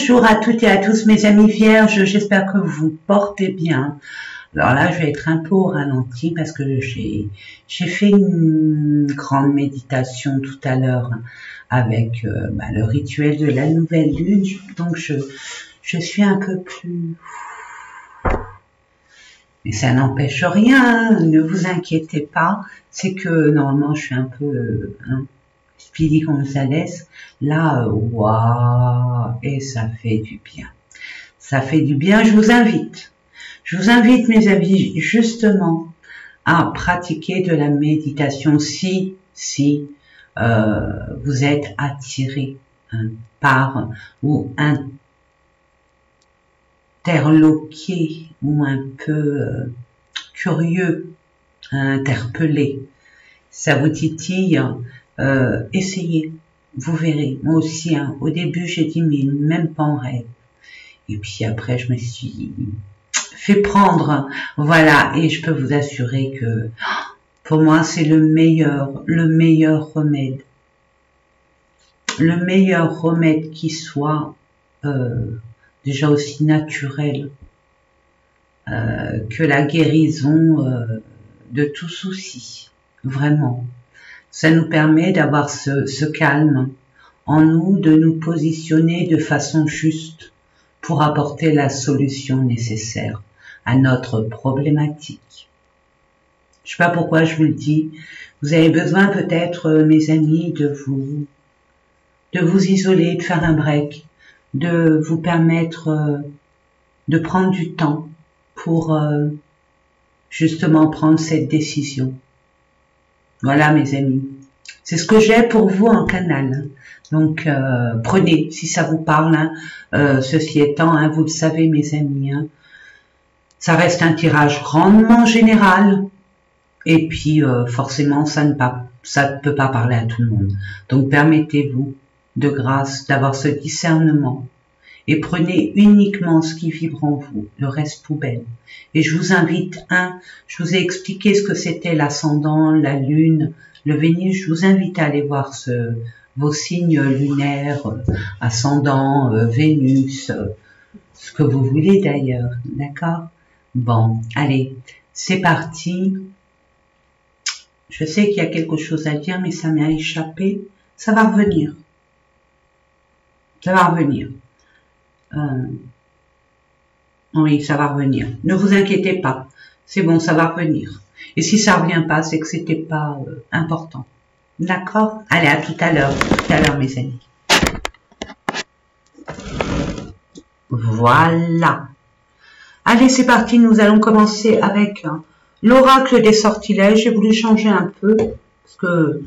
Bonjour à toutes et à tous mes amis vierges, j'espère que vous vous portez bien. Alors là, je vais être un peu au ralenti parce que j'ai fait une grande méditation tout à l'heure avec le rituel de la nouvelle lune. Donc je suis un peu plus... Mais ça n'empêche rien, ne vous inquiétez pas. C'est que normalement, je suis un peu... Speedy Gonzalez, là, waouh, et ça fait du bien. Ça fait du bien, je vous invite, mes amis, justement, à pratiquer de la méditation si vous êtes attiré par ou interloqué ou un peu curieux, interpellé. Ça vous titille. Essayez, vous verrez. Moi aussi, au début, j'ai dit, mais même pas en rêve. Et puis après, je me suis fait prendre. Voilà, et je peux vous assurer que pour moi, c'est le meilleur remède. Le meilleur remède qui soit déjà aussi naturel que la guérison de tout souci. Vraiment. Ça nous permet d'avoir ce calme en nous, de nous positionner de façon juste pour apporter la solution nécessaire à notre problématique. Je sais pas pourquoi je vous le dis. Vous avez besoin peut-être, mes amis, de vous isoler, de faire un break, de vous permettre de prendre du temps pour justement prendre cette décision. Voilà mes amis, c'est ce que j'ai pour vous en canal. Donc prenez si ça vous parle. Ceci étant, vous le savez mes amis, ça reste un tirage grandement général. Et puis forcément ça ne peut pas parler à tout le monde. Donc permettez-vous de grâce d'avoir ce discernement. Et prenez uniquement ce qui vibre en vous, le reste poubelle. Et je vous invite, je vous ai expliqué ce que c'était l'ascendant, la lune, le Vénus, je vous invite à aller voir vos signes lunaires, ascendant, Vénus, ce que vous voulez d'ailleurs, d'accord? Bon, allez, c'est parti. Je sais qu'il y a quelque chose à dire, mais ça m'a échappé. Ça va revenir. Ça va revenir. Oui, ça va revenir. Ne vous inquiétez pas. C'est bon, ça va revenir. Et si ça revient pas, c'est que c'était pas important. D'accord? Allez, à tout à l'heure. Tout à l'heure, mes amis. Voilà. Allez, c'est parti. Nous allons commencer avec l'oracle des sortilèges. J'ai voulu changer un peu parce que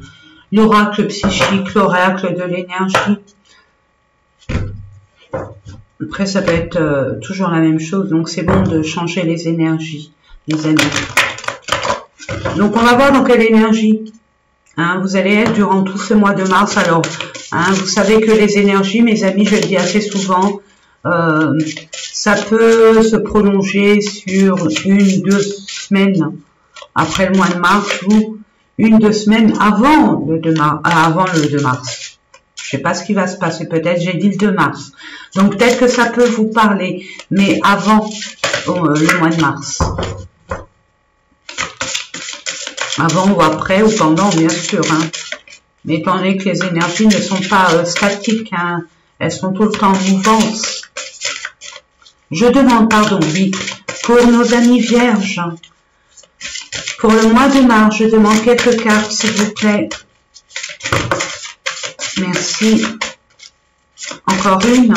l'oracle psychique, l'oracle de l'énergie. Après, ça peut être toujours la même chose, donc c'est bon de changer les énergies, les amis. Donc, on va voir dans quelle énergie vous allez être durant tout ce mois de mars. Alors, vous savez que les énergies, mes amis, je le dis assez souvent, ça peut se prolonger sur 1-2 semaines après le mois de mars ou 1-2 semaines avant le 2 mars. Je sais pas ce qui va se passer, peut-être j'ai dit le 2 mars. Donc peut-être que ça peut vous parler, mais avant le mois de mars. Avant ou après ou pendant, bien sûr. Mais étant donné que les énergies ne sont pas statiques, elles sont tout le temps en mouvance. Je demande pardon, oui, pour nos amis vierges. Pour le mois de mars, je demande quelques cartes, s'il vous plaît. Merci. Encore une.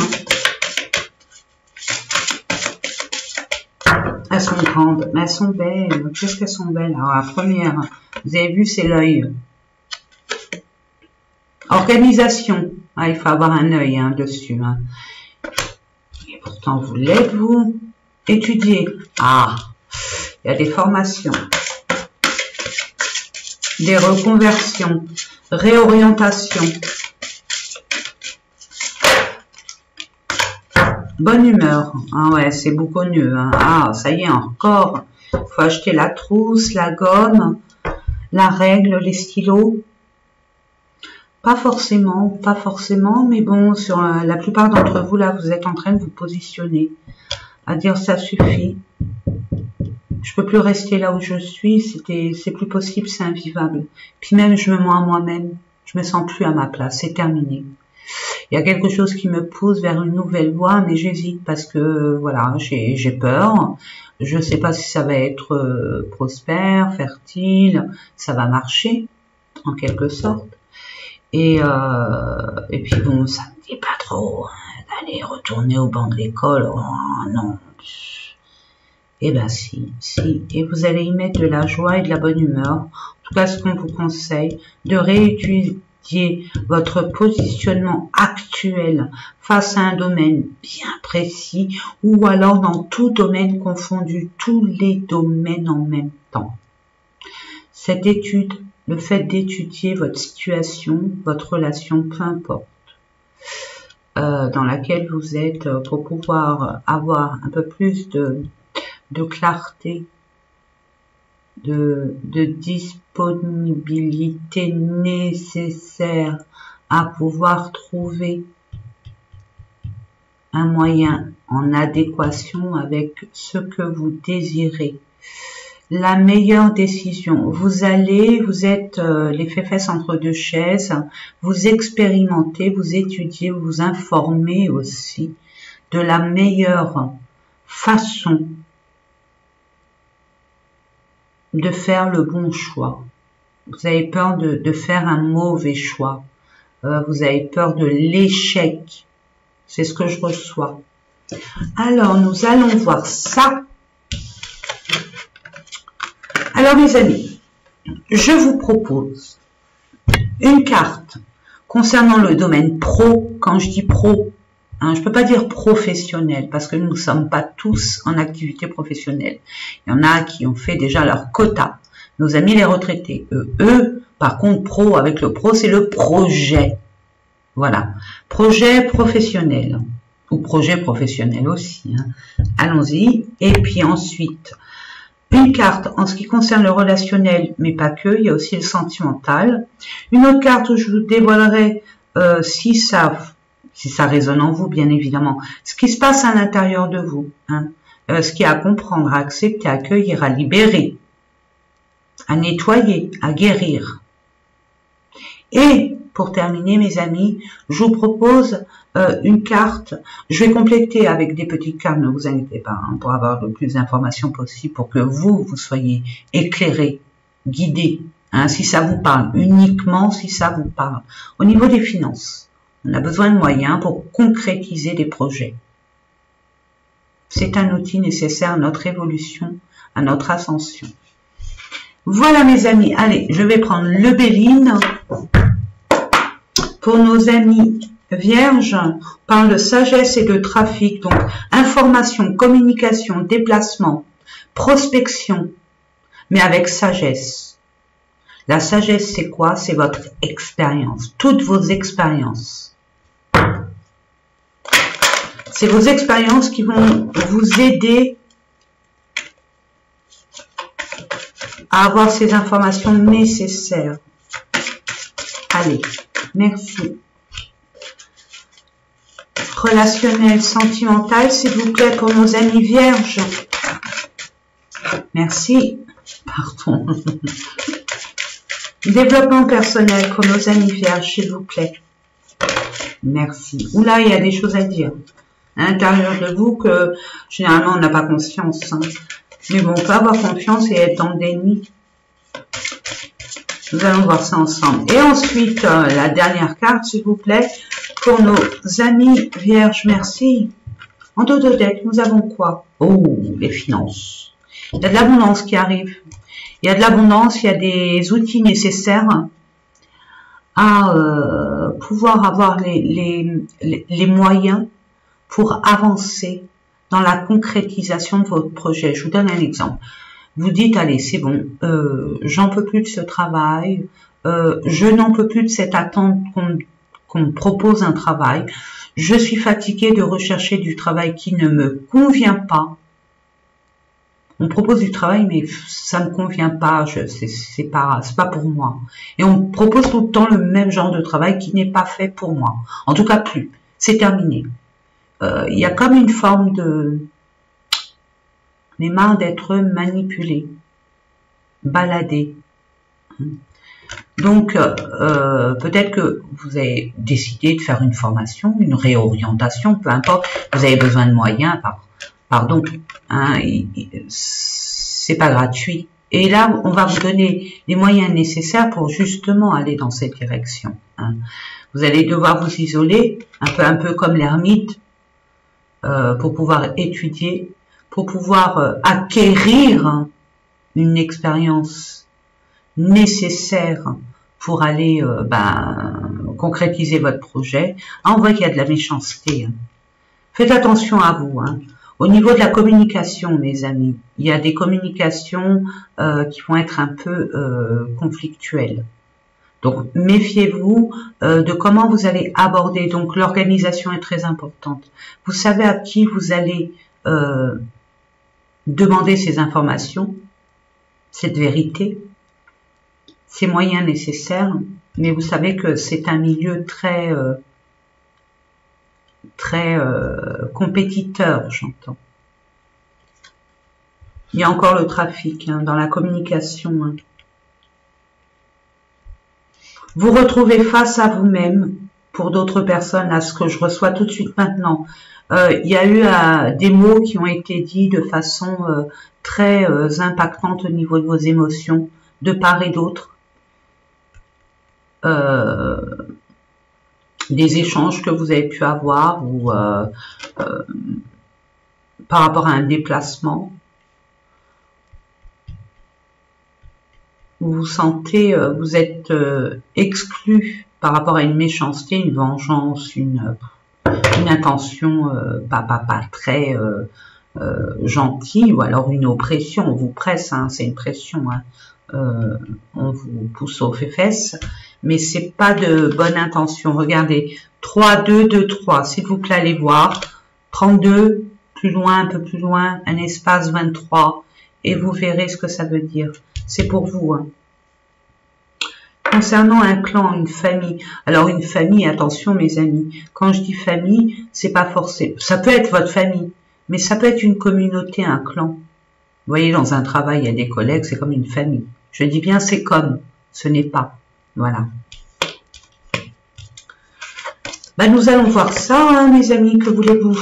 Elles sont grandes, mais elles sont belles. Qu'est-ce qu'elles sont belles? Alors, la première, vous avez vu, c'est l'œil. Organisation. Il faut avoir un œil dessus. Et pourtant, vous l'êtes, vous. Étudier. Il y a des formations. Des reconversions. Réorientation. Bonne humeur. Ouais, c'est beaucoup mieux. Ça y est, encore. Il faut acheter la trousse, la gomme, la règle, les stylos. Pas forcément, mais bon, sur la plupart d'entre vous, là, vous êtes en train de vous positionner, à dire ça suffit. Je peux plus rester là où je suis, c'est plus possible, c'est invivable. Puis même, je me mens à moi-même, je me sens plus à ma place, c'est terminé. Il y a quelque chose qui me pousse vers une nouvelle voie, mais j'hésite parce que, voilà, j'ai peur. Je ne sais pas si ça va être prospère, fertile, ça va marcher, en quelque sorte. Et puis bon, ça me dit pas trop hein, d'aller retourner au banc de l'école. Oh non. Eh ben si. Et vous allez y mettre de la joie et de la bonne humeur. En tout cas, ce qu'on vous conseille, de réétudier votre positionnement actuel face à un domaine bien précis ou alors dans tout domaine confondu, tous les domaines en même temps. Cette étude, le fait d'étudier votre situation, votre relation, peu importe, dans laquelle vous êtes, pour pouvoir avoir un peu plus de clarté, de disponibilité nécessaire à pouvoir trouver un moyen en adéquation avec ce que vous désirez. La meilleure décision. Vous êtes les fesses entre deux chaises, vous expérimentez, vous étudiez, vous informez aussi de la meilleure façon de faire le bon choix. Vous avez peur de faire un mauvais choix. Vous avez peur de l'échec. C'est ce que je reçois. Alors, nous allons voir ça. Alors, mes amis, je vous propose une carte concernant le domaine pro. Quand je dis pro, hein, je peux pas dire professionnel parce que nous ne sommes pas tous en activité professionnelle. Il y en a qui ont fait déjà leur quota. Nos amis les retraités, eux, par contre, pro, avec le pro, c'est le projet. Voilà, projet professionnel ou projet professionnel aussi. Hein. Allons-y. Et puis ensuite, une carte en ce qui concerne le relationnel, mais pas que, il y a aussi le sentimental. Une autre carte où je vous dévoilerai, si ça résonne en vous, bien évidemment, ce qui se passe à l'intérieur de vous, hein, ce qu'il y a à comprendre, à accepter, à accueillir, à libérer, à nettoyer, à guérir. Et pour terminer, mes amis, je vous propose une carte. Je vais compléter avec des petites cartes, ne vous inquiétez pas, hein, pour avoir le plus d'informations possible, pour que vous soyez éclairés, guidés, hein, si ça vous parle, uniquement si ça vous parle. Au niveau des finances, on a besoin de moyens pour concrétiser des projets. C'est un outil nécessaire à notre évolution, à notre ascension. Voilà mes amis, allez, je vais prendre le Béline. Pour nos amis vierges, on parle de sagesse et de trafic, donc information, communication, déplacement, prospection, mais avec sagesse. La sagesse, c'est quoi? C'est votre expérience, toutes vos expériences. C'est vos expériences qui vont vous aider à avoir ces informations nécessaires. Allez, merci. Relationnel, sentimental, s'il vous plaît, pour nos amis vierges. Merci. Pardon. Développement personnel pour nos amis vierges, s'il vous plaît. Merci. Oula, il y a des choses à dire à l'intérieur de vous que généralement on n'a pas conscience. Hein. Mais bon, on peut avoir confiance et être dans le déni. Nous allons voir ça ensemble. Et ensuite, la dernière carte, s'il vous plaît, pour nos amis vierges. Merci. En dos de deck, nous avons quoi? Oh, les finances. Il y a de l'abondance qui arrive. Il y a de l'abondance, il y a des outils nécessaires à pouvoir avoir les moyens pour avancer dans la concrétisation de votre projet. Je vous donne un exemple. Vous dites, allez, c'est bon, j'en peux plus de ce travail, je n'en peux plus de cette attente qu'on me propose un travail, je suis fatiguée de rechercher du travail qui ne me convient pas. On me propose du travail, mais ça me convient pas, c'est pas pour moi. Et on me propose tout le temps le même genre de travail qui n'est pas fait pour moi. En tout cas, plus. C'est terminé. Il y a comme une forme de... On est marre d'être manipulé, baladé. Donc, peut-être que vous avez décidé de faire une formation, une réorientation, peu importe. Vous avez besoin de moyens, pardon, hein, c'est pas gratuit. Et là, on va vous donner les moyens nécessaires pour justement aller dans cette direction. Hein. Vous allez devoir vous isoler, un peu comme l'ermite, pour pouvoir étudier, pour pouvoir acquérir une expérience nécessaire pour aller concrétiser votre projet. Ah, on voit qu'il y a de la méchanceté. Hein. Faites attention à vous. Hein. Au niveau de la communication, mes amis, il y a des communications qui vont être un peu conflictuelles. Donc, méfiez-vous de comment vous allez aborder. Donc, l'organisation est très importante. Vous savez à qui vous allez demander ces informations, cette vérité, ces moyens nécessaires. Mais vous savez que c'est un milieu très compétiteur, j'entends. Il y a encore le trafic dans la communication. Hein. Vous retrouvez face à vous-même, pour d'autres personnes, à ce que je reçois tout de suite maintenant. Il y a eu des mots qui ont été dits de façon très impactante au niveau de vos émotions, de part et d'autre. Des échanges que vous avez pu avoir ou par rapport à un déplacement. Vous vous sentez, vous êtes exclu par rapport à une méchanceté, une vengeance, une intention pas très gentille, ou alors une oppression. On vous presse, hein, c'est une pression. Hein. On vous pousse aux fesses, mais c'est pas de bonne intention. Regardez, 3, 2, 2, 3. S'il vous plaît, allez voir. 32, plus loin, un peu plus loin, un espace 23, et vous verrez ce que ça veut dire. C'est pour vous. Hein. Concernant un clan, une famille. Alors une famille, attention mes amis. Quand je dis famille, c'est pas forcé. Ça peut être votre famille, mais ça peut être une communauté, un clan. Vous voyez, dans un travail, il y a des collègues, c'est comme une famille. Je dis bien c'est comme, ce n'est pas. Voilà. Nous allons voir ça, hein, mes amis, que voulez-vous?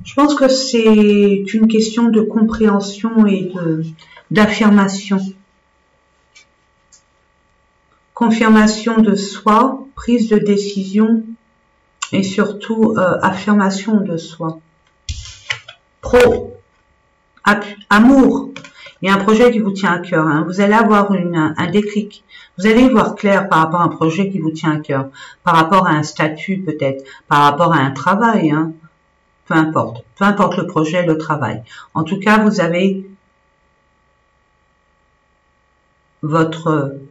Je pense que c'est une question de compréhension et d'affirmation. Confirmation de soi, prise de décision et surtout affirmation de soi. Amour. Il y a un projet qui vous tient à cœur. Hein. Vous allez avoir un déclic. Vous allez y voir clair par rapport à un projet qui vous tient à cœur. Par rapport à un statut peut-être. Par rapport à un travail. Hein. Peu importe. Peu importe le projet, le travail. En tout cas, vous avez votre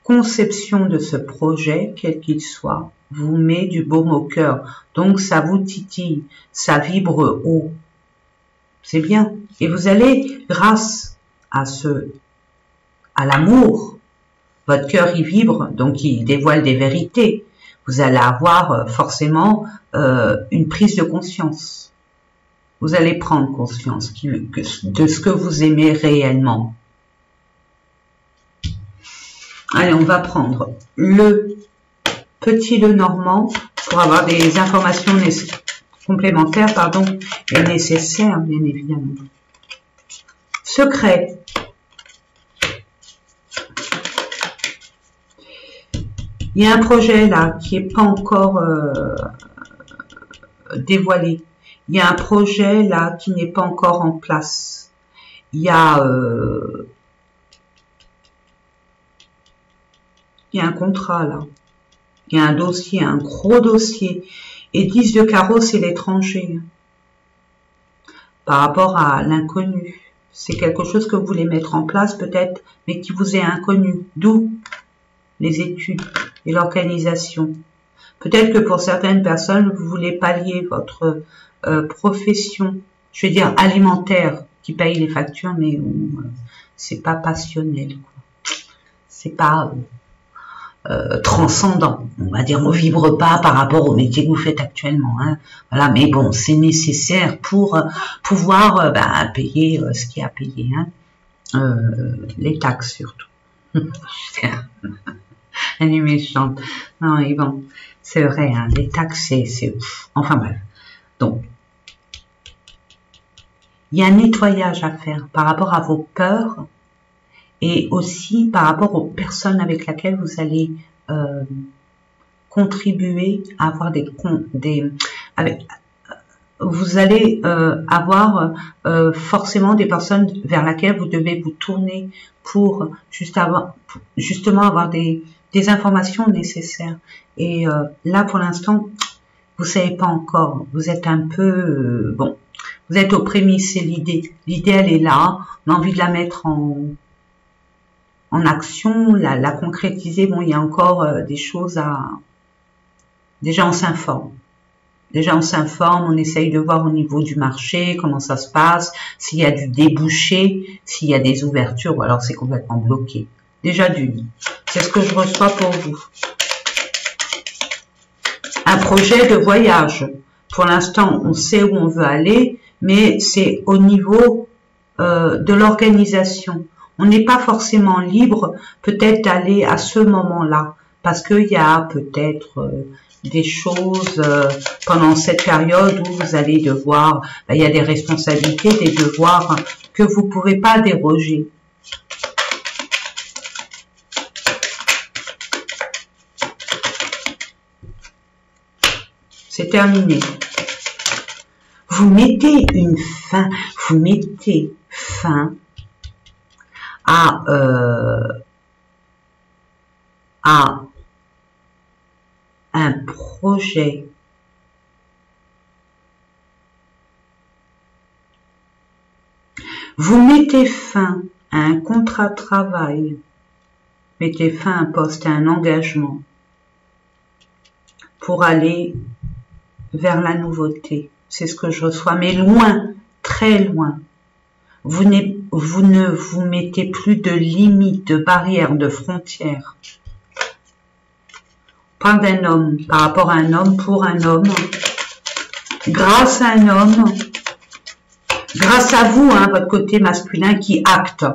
conception de ce projet, quel qu'il soit, vous met du baume au cœur. Donc, ça vous titille. Ça vibre haut. C'est bien. Et vous allez, grâce à l'amour, votre cœur y vibre, donc il dévoile des vérités. Vous allez avoir forcément une prise de conscience. Vous allez prendre conscience de ce que vous aimez réellement. Allez, on va prendre le petit Lenormand pour avoir des informations complémentaires, pardon, et nécessaires, bien évidemment. Secret. Il y a un projet là qui n'est pas encore dévoilé. Il y a un projet là qui n'est pas encore en place. Il y a un contrat là. Il y a un dossier, un gros dossier. Et 10 de carreau, c'est l'étranger. Par rapport à l'inconnu. C'est quelque chose que vous voulez mettre en place peut-être, mais qui vous est inconnu. D'où les études et l'organisation. Peut-être que pour certaines personnes, vous voulez pallier votre profession, je veux dire alimentaire, qui paye les factures, mais où c'est pas passionnel, quoi. C'est pas transcendant. On va dire, on vibre pas par rapport au métier que vous faites actuellement. Hein. Voilà, mais bon, c'est nécessaire pour pouvoir payer ce qu'il y a à payer. Hein. Les taxes surtout. Elle est méchante. Non, mais bon, c'est vrai, hein, les taxes, c'est enfin bref. Donc, il y a un nettoyage à faire par rapport à vos peurs et aussi par rapport aux personnes avec lesquelles vous allez contribuer à avoir vous allez avoir forcément des personnes vers lesquelles vous devez vous tourner pour justement avoir des informations nécessaires. Et là, pour l'instant, vous savez pas encore. Vous êtes un peu bon. Vous êtes aux prémices, c'est l'idée. L'idée, elle est là. On a envie de la mettre en action, la concrétiser. Bon, il y a encore des choses à... Déjà, on s'informe. Déjà, on s'informe, on essaye de voir au niveau du marché, comment ça se passe, s'il y a du débouché, s'il y a des ouvertures, ou alors c'est complètement bloqué. Déjà d'une. C'est ce que je reçois pour vous. Un projet de voyage. Pour l'instant, on sait où on veut aller, mais c'est au niveau de l'organisation. On n'est pas forcément libre peut-être d'aller à ce moment-là, parce qu'il y a peut-être des choses pendant cette période où vous allez devoir, il y a des responsabilités, des devoirs que vous ne pouvez pas déroger. C'est terminé. Vous mettez fin à un projet vous mettez fin à un contrat de travail, mettez fin à un poste, à un engagement pour aller vers la nouveauté. C'est ce que je reçois, mais loin, très loin. Vous ne vous mettez plus de limites, de barrières, de frontières. Pas d'un homme, par rapport à un homme, pour un homme, grâce à un homme, grâce à vous, hein, votre côté masculin qui acte.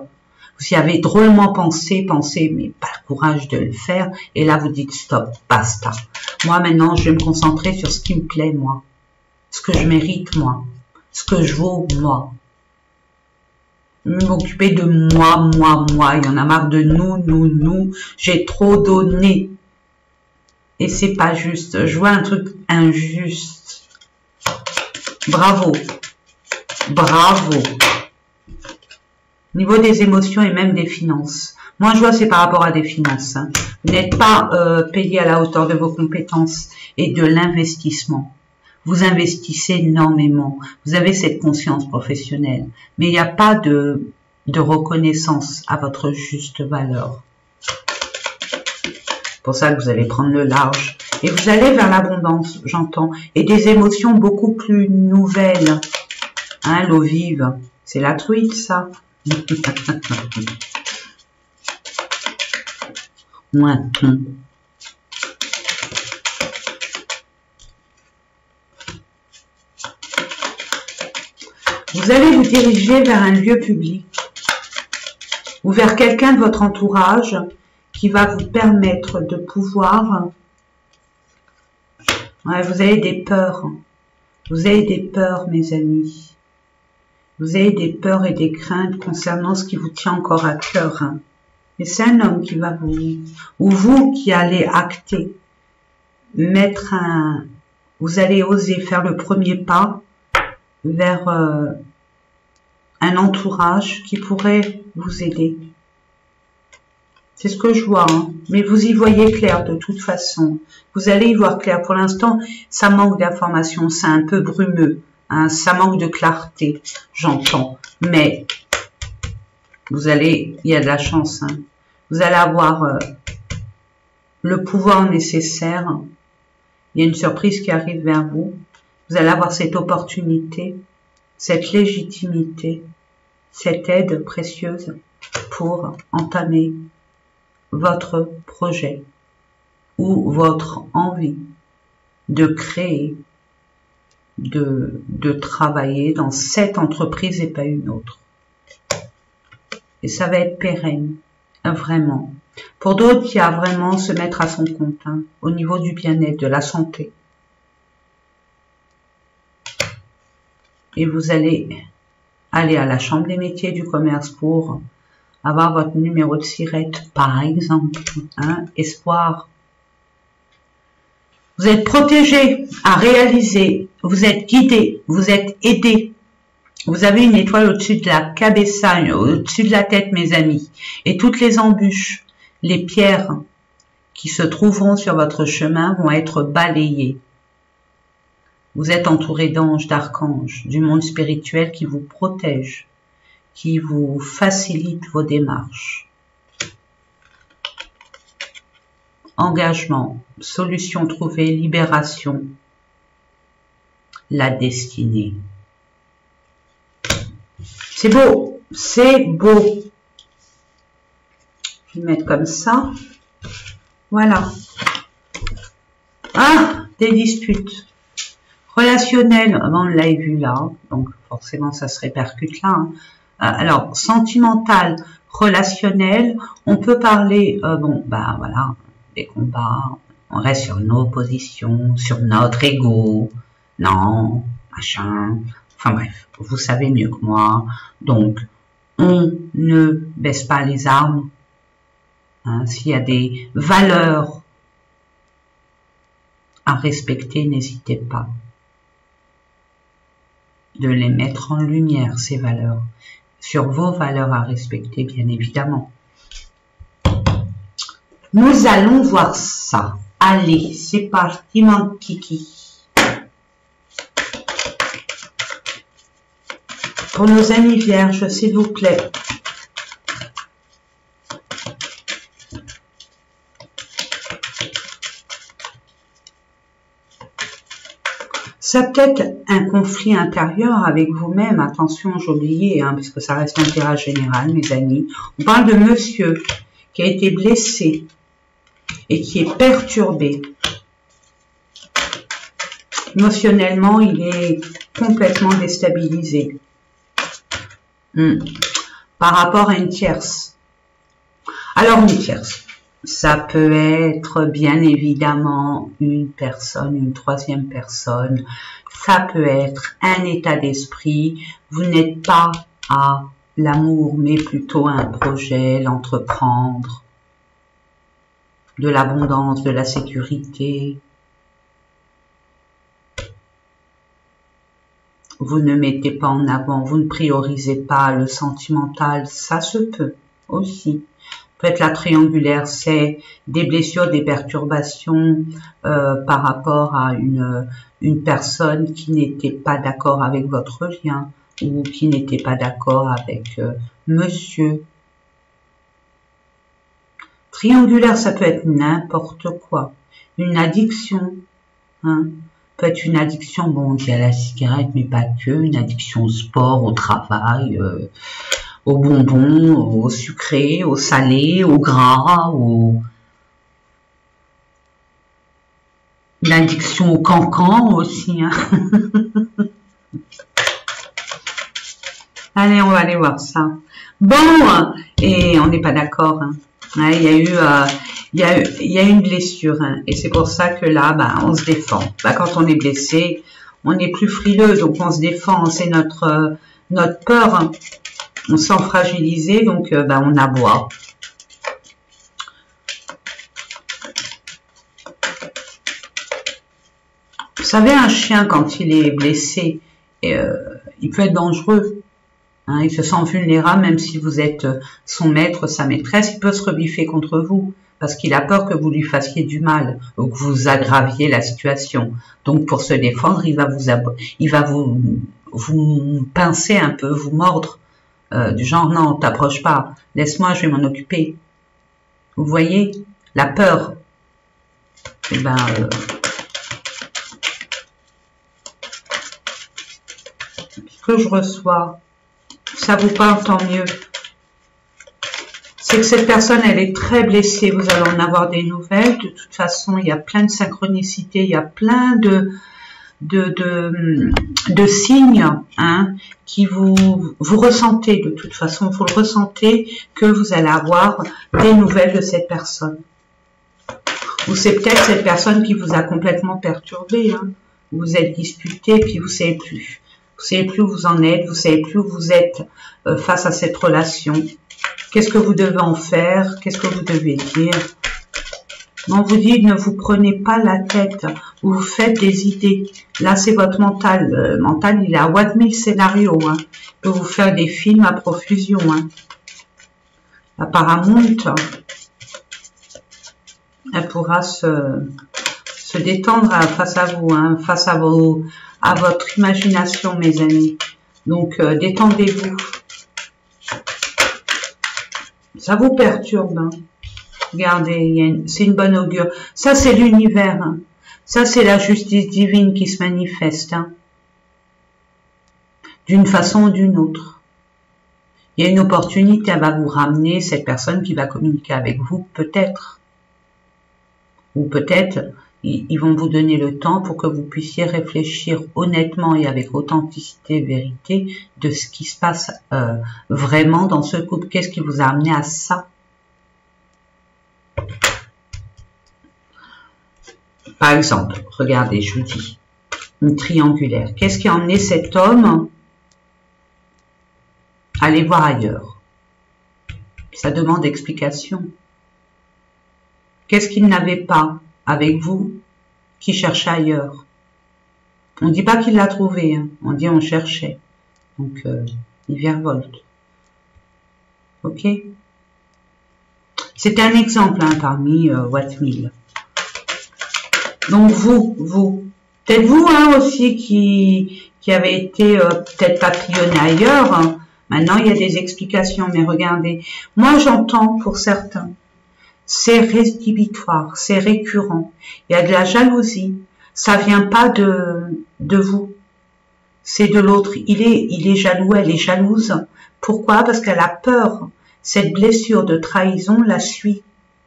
Vous y avez drôlement pensé, mais pas le courage de le faire, et là vous dites stop, basta. Moi maintenant, je vais me concentrer sur ce qui me plaît, moi, ce que je mérite, moi, ce que je vaux, moi. M'occuper de moi, il y en a marre de nous, j'ai trop donné. Et c'est pas juste. Je vois un truc injuste. Bravo. Bravo. Niveau des émotions et même des finances. Moi, je vois c'est par rapport à des finances. Hein. Vous n'êtes pas payé à la hauteur de vos compétences et de l'investissement. Vous investissez énormément. Vous avez cette conscience professionnelle. Mais il n'y a pas de reconnaissance à votre juste valeur. C'est pour ça que vous allez prendre le large. Et vous allez vers l'abondance, j'entends. Et des émotions beaucoup plus nouvelles. Hein, l'eau vive. C'est la truite, ça. Ou un thon. Vous allez vous diriger vers un lieu public ou vers quelqu'un de votre entourage qui va vous permettre de pouvoir... Ouais, vous avez des peurs. Vous avez des peurs, mes amis. Vous avez des peurs et des craintes concernant ce qui vous tient encore à cœur. Hein. Mais c'est un homme qui va vous... Ou vous qui allez acter. Mettre un... Vous allez oser faire le premier pas vers un entourage qui pourrait vous aider. C'est ce que je vois, hein. Mais vous y voyez clair de toute façon. Vous allez y voir clair. Pour l'instant, ça manque d'informations, c'est un peu brumeux, hein. Ça manque de clarté, j'entends. Mais vous allez, il y a de la chance, hein. Vous allez avoir le pouvoir nécessaire. Il y a une surprise qui arrive vers vous. Vous allez avoir cette opportunité, cette légitimité, cette aide précieuse pour entamer votre projet ou votre envie de créer, de travailler dans cette entreprise et pas une autre. Et ça va être pérenne, vraiment. Pour d'autres, il y a vraiment se mettre à son compte, hein, au niveau du bien-être, de la santé. Et vous allez aller à la Chambre des métiers du commerce pour avoir votre numéro de SIRET, par exemple, hein, espoir. Vous êtes protégé à réaliser, vous êtes guidé, vous êtes aidé. Vous avez une étoile au-dessus de la cabessa, au-dessus de la tête, mes amis. Et toutes les embûches, les pierres qui se trouveront sur votre chemin vont être balayées. Vous êtes entouré d'anges, d'archanges, du monde spirituel qui vous protège, qui vous facilite vos démarches. Engagement, solution trouvée, libération, la destinée. C'est beau, c'est beau. Je vais mettre comme ça. Voilà. Ah, des disputes. Relationnelles, on l'avait vu là, donc forcément ça se répercute là. Hein. Alors, sentimental, relationnel, on peut parler, bon, bah voilà, des combats, on reste sur nos positions, sur notre ego, non, machin, enfin bref, vous savez mieux que moi, donc on ne baisse pas les armes, hein, s'il y a des valeurs à respecter, n'hésitez pas de les mettre en lumière, ces valeurs, sur vos valeurs à respecter, bien évidemment. Nous allons voir ça. Allez, c'est parti, mon kiki. Pour nos amis vierges, s'il vous plaît. Ça peut-être un conflit intérieur avec vous-même. Attention, j'ai oublié, hein, parce que ça reste un tirage général, mes amis. On parle de monsieur qui a été blessé et qui est perturbé. Émotionnellement, il est complètement déstabilisé. Par rapport à une tierce. Alors, une tierce, ça peut être bien évidemment une personne, une troisième personne. Ça peut être un état d'esprit. Vous n'êtes pas à l'amour, mais plutôt à un projet, l'entreprendre. De l'abondance, de la sécurité. Vous ne mettez pas en avant, vous ne priorisez pas le sentimental, ça se peut aussi. Peut-être la triangulaire, c'est des blessures, des perturbations par rapport à une personne qui n'était pas d'accord avec votre lien ou qui n'était pas d'accord avec monsieur. Triangulaire, ça peut être n'importe quoi. Une addiction, hein. Peut être une addiction, bon, on dit à la cigarette, mais pas que, une addiction au sport, au travail, aux bonbons, au sucré, au salé, au gras, une addiction au cancan aussi. Hein. Allez, on va aller voir ça. Bon, et on n'est pas d'accord. Hein. Ouais, il y a une blessure, hein, et c'est pour ça que là, bah, on se défend. Bah, quand on est blessé, on est plus frileux, donc on se défend. C'est notre peur. Hein. On se sent fragilisé, donc bah, on aboie. Vous savez, un chien, quand il est blessé, il peut être dangereux. Hein, il se sent vulnérable, même si vous êtes son maître, sa maîtresse, il peut se rebiffer contre vous, parce qu'il a peur que vous lui fassiez du mal, ou que vous aggraviez la situation. Donc, pour se défendre, il va vous pincer un peu, vous mordre, du genre, non, t'approche pas, laisse-moi, je vais m'en occuper. Vous voyez, la peur, eh ben, que je reçois, ça vous parle, tant mieux. C'est que cette personne, elle est très blessée. Vous allez en avoir des nouvelles. De toute façon, il y a plein de synchronicités, il y a plein de signes qui vous ressentez. De toute façon, vous le ressentez que vous allez avoir des nouvelles de cette personne. Ou c'est peut-être cette personne qui vous a complètement perturbé. Vous vous êtes disputé, puis vous savez plus. Vous savez plus où vous en êtes, vous savez plus où vous êtes face à cette relation. Qu'est-ce que vous devez en faire? Qu'est-ce que vous devez dire? On vous dit, ne vous prenez pas la tête, vous faites des idées. Là, c'est votre mental. Le mental, il a 1000 scénarios. Il peut vous faire des films à profusion. La Paramount, elle pourra se détendre face à vous, face à votre imagination, mes amis. Donc, détendez-vous. Ça vous perturbe. Regardez, c'est une bonne augure. Ça, c'est l'univers. Ça, c'est la justice divine qui se manifeste. D'une façon ou d'une autre. Il y a une opportunité, elle va vous ramener cette personne qui va communiquer avec vous, peut-être. Ou peut-être, ils vont vous donner le temps pour que vous puissiez réfléchir honnêtement et avec authenticité et vérité de ce qui se passe vraiment dans ce couple. Qu'est-ce qui vous a amené à ça? Par exemple, regardez, je vous dis, une triangulaire. Qu'est-ce qui a emmené cet homme à aller voir ailleurs? Ça demande explication. Qu'est-ce qu'il n'avait pas avec vous qui cherchait ailleurs? On ne dit pas qu'il l'a trouvé, on dit on cherchait. Donc, il virevolte. Ok? C'est un exemple parmi Watt 1000. Donc peut-être vous aussi qui avez été peut-être papillonné ailleurs. Maintenant, il y a des explications, mais regardez. Moi, j'entends pour certains, c'est rédhibitoire, c'est récurrent. Il y a de la jalousie. Ça vient pas de vous. C'est de l'autre. Il est jaloux, elle est jalouse. Pourquoi? Parce qu'elle a peur. Cette blessure de trahison la suit.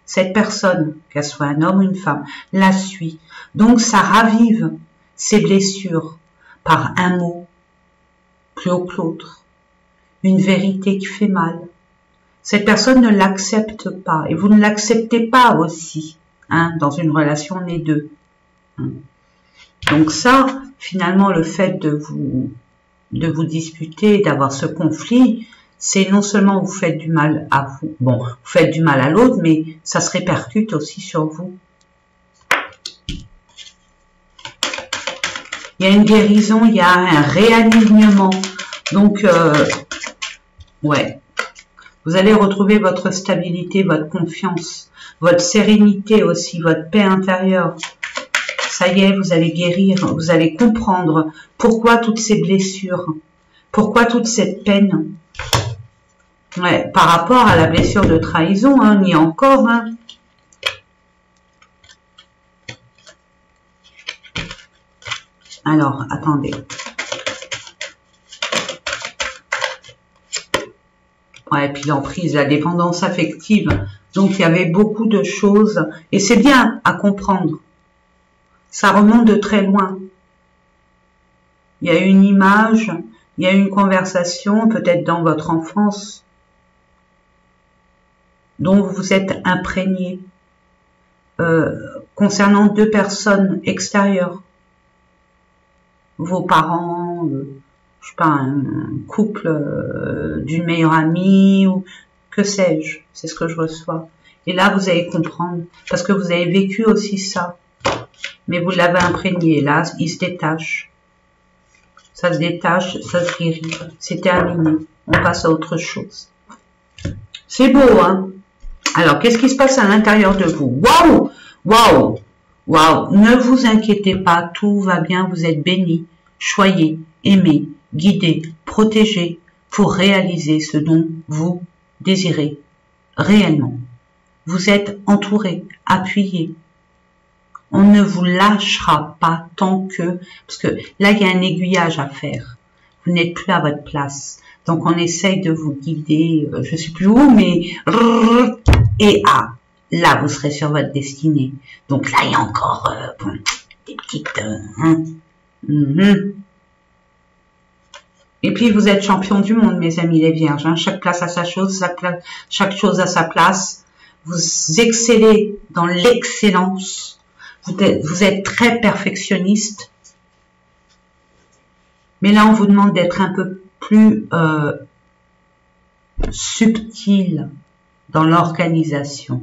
Cette personne, qu'elle soit un homme ou une femme, la suit. Donc, ça ravive ces blessures par un mot, plus haut que l'autre. Une vérité qui fait mal. Cette personne ne l'accepte pas. Et vous ne l'acceptez pas aussi. Dans une relation, on est deux. Donc ça, finalement, le fait de vous disputer, d'avoir ce conflit, c'est non seulement vous faites du mal à vous, bon, vous faites du mal à l'autre, mais ça se répercute aussi sur vous. Il y a une guérison, il y a un réalignement. Donc, ouais, vous allez retrouver votre stabilité, votre confiance, votre sérénité aussi, votre paix intérieure. Ça y est, vous allez guérir, vous allez comprendre pourquoi toutes ces blessures, pourquoi toute cette peine. Ouais, par rapport à la blessure de trahison, on y est encore. Alors, attendez. Ouais, puis l'emprise, la dépendance affective. Donc, il y avait beaucoup de choses. Et c'est bien à comprendre. Ça remonte de très loin. Il y a une image, il y a une conversation, peut-être dans votre enfance, dont vous vous êtes imprégné concernant deux personnes extérieures. Vos parents, je sais pas, un couple d'une meilleure amie, ou que sais-je, c'est ce que je reçois. Et là, vous allez comprendre, parce que vous avez vécu aussi ça. Mais vous l'avez imprégné, là, il se détache. Ça se détache, ça se guérit. C'est terminé. On passe à autre chose. C'est beau, Alors, qu'est-ce qui se passe à l'intérieur de vous? Waouh! Waouh! Waouh! Ne vous inquiétez pas, tout va bien, vous êtes bénis, choyés, aimés, guidés, protégés pour réaliser ce dont vous désirez réellement. Vous êtes entourés, appuyés. On ne vous lâchera pas tant que... Parce que là, il y a un aiguillage à faire. Vous n'êtes plus à votre place. Donc, on essaye de vous guider, je sais plus où, mais... Et là, vous serez sur votre destinée. Donc là, il y a encore bon, des petites... Et puis, vous êtes champion du monde, mes amis les vierges. Hein. Chaque place a sa chose, chaque chose a sa place. Vous excellez dans l'excellence. Vous êtes très perfectionniste. Mais là, on vous demande d'être un peu plus subtil dans l'organisation.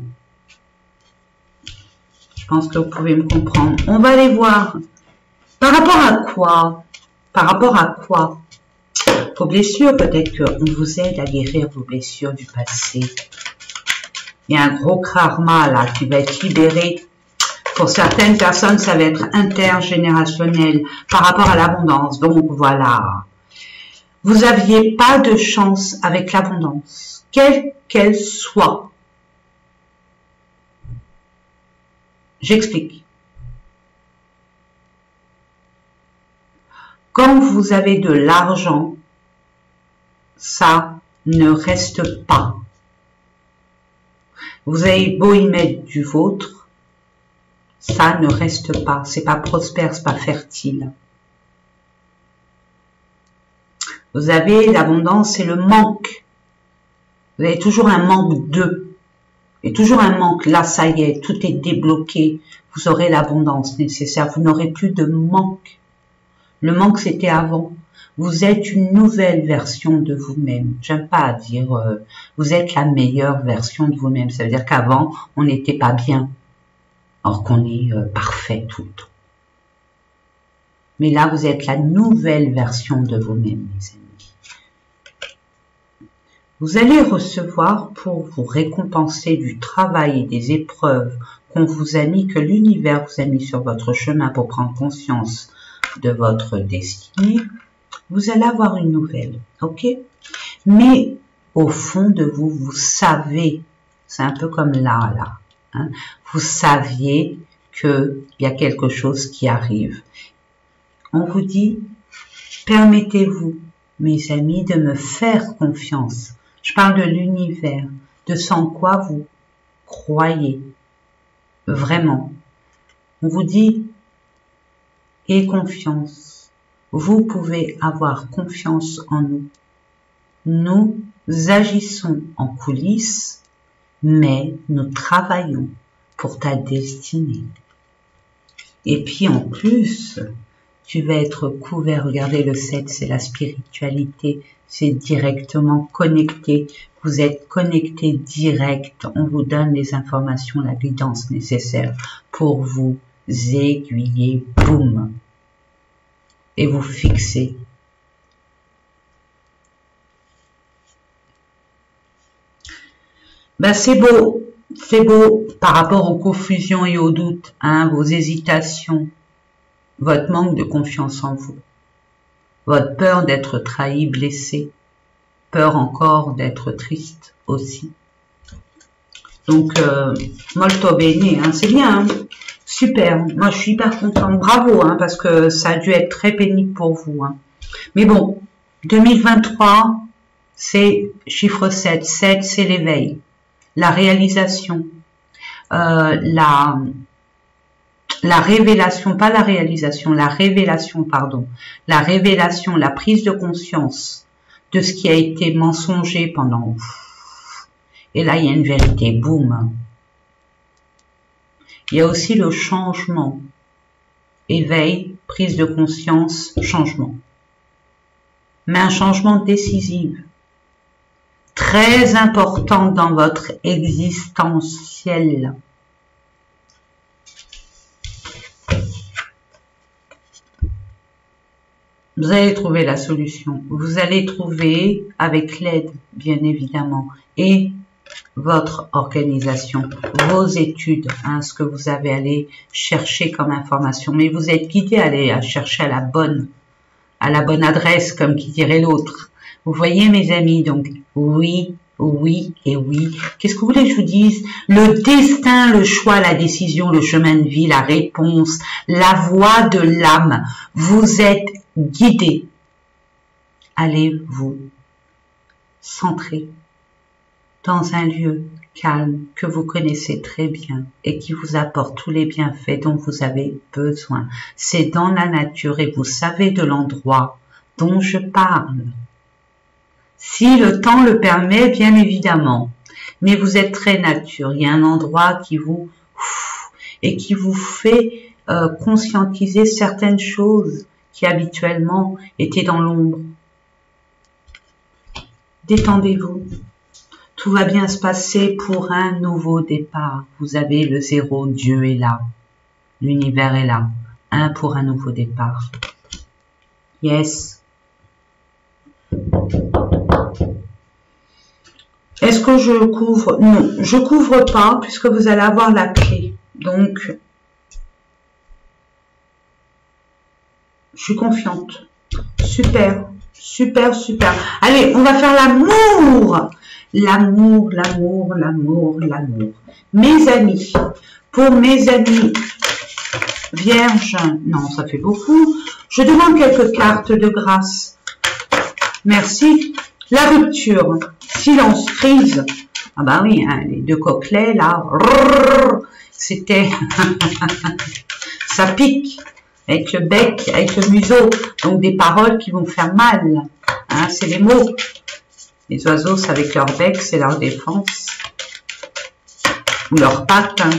Je pense que vous pouvez me comprendre. On va aller voir. Par rapport à quoi? Par rapport à quoi? Vos blessures, peut-être qu'on vous aide à guérir vos blessures du passé. Il y a un gros karma là qui va être libéré. Pour certaines personnes, ça va être intergénérationnel par rapport à l'abondance. Donc voilà. Vous n'aviez pas de chance avec l'abondance, quelle qu'elle soit. J'explique. Quand vous avez de l'argent, ça ne reste pas. Vous avez beau y mettre du vôtre, ça ne reste pas. C'est pas prospère, c'est pas fertile. Vous avez l'abondance et le manque. Vous avez toujours un manque de. Et toujours un manque. Là, ça y est, tout est débloqué. Vous aurez l'abondance nécessaire. Vous n'aurez plus de manque. Le manque, c'était avant. Vous êtes une nouvelle version de vous-même. J'aime pas dire vous êtes la meilleure version de vous-même. Ça veut dire qu'avant, on n'était pas bien. Or qu'on est parfait tout le temps. Mais là, vous êtes la nouvelle version de vous-même, mes amis. Vous allez recevoir pour vous récompenser du travail et des épreuves qu'on vous a mis, que l'univers vous a mis sur votre chemin pour prendre conscience de votre destinée. Vous allez avoir une nouvelle, ok? Mais au fond de vous, vous savez, c'est un peu comme là, hein, vous saviez qu'il y a quelque chose qui arrive. On vous dit, permettez-vous, mes amis, de me faire confiance. Je parle de l'univers, de ce en quoi vous croyez vraiment. On vous dit, ayez confiance. Vous pouvez avoir confiance en nous. Nous agissons en coulisses, mais nous travaillons pour ta destinée. Et puis en plus, tu vas être couvert. Regardez le 7, c'est la spiritualité. C'est directement connecté. Vous êtes connecté direct. On vous donne les informations, la guidance nécessaire pour vous aiguiller. Boum. Et vous fixer. Ben c'est beau par rapport aux confusions et aux doutes, hein, vos hésitations, votre manque de confiance en vous, votre peur d'être trahi, blessé, peur encore d'être triste aussi. Donc, molto bene, hein, c'est bien, hein, super, moi je suis hyper contente, bravo, hein, parce que ça a dû être très pénible pour vous. Hein. Mais bon, 2023, c'est chiffre 7, 7 c'est l'éveil, la réalisation, la révélation, pas la réalisation, la révélation, pardon, la révélation, la prise de conscience de ce qui a été mensonger pendant... Et là, il y a une vérité, boum. Il y a aussi le changement, éveil, prise de conscience, changement. Mais un changement décisif, très important dans votre existentiel. Vous allez trouver la solution. Vous allez trouver, avec l'aide, bien évidemment, et votre organisation, vos études, hein, ce que vous avez allé chercher comme information. Mais vous êtes guidé à aller chercher à la bonne adresse, comme qui dirait l'autre. Vous voyez, mes amis, donc, oui, oui et oui. Qu'est-ce que vous voulez que je vous dise? Le destin, le choix, la décision, le chemin de vie, la réponse, la voix de l'âme. Vous êtes guidé. allez vous centrer dans un lieu calme que vous connaissez très bien et qui vous apporte tous les bienfaits dont vous avez besoin. C'est dans la nature et vous savez de l'endroit dont je parle. Si le temps le permet, bien évidemment. Mais vous êtes très nature. Il y a un endroit qui vous et qui vous fait conscientiser certaines choses qui habituellement étaient dans l'ombre. Détendez-vous. Tout va bien se passer pour un nouveau départ. Vous avez le zéro, Dieu est là. L'univers est là. Un pour un nouveau départ. Yes. Est-ce que je couvre? Non, je couvre pas puisque vous allez avoir la clé. Donc, je suis confiante. Super, super, super. Allez, on va faire l'amour. L'amour, l'amour, l'amour, l'amour. Mes amis, pour mes amis vierges, non, ça fait beaucoup. Je demande quelques cartes de grâce. Merci. La rupture, silence, crise. Ah bah oui, hein, les deux coquelets là, c'était, ça pique avec le bec, avec le museau. Donc des paroles qui vont faire mal. Hein, c'est les mots. Les oiseaux, c'est avec leur bec, c'est leur défense. Ou leurs pattes. Hein.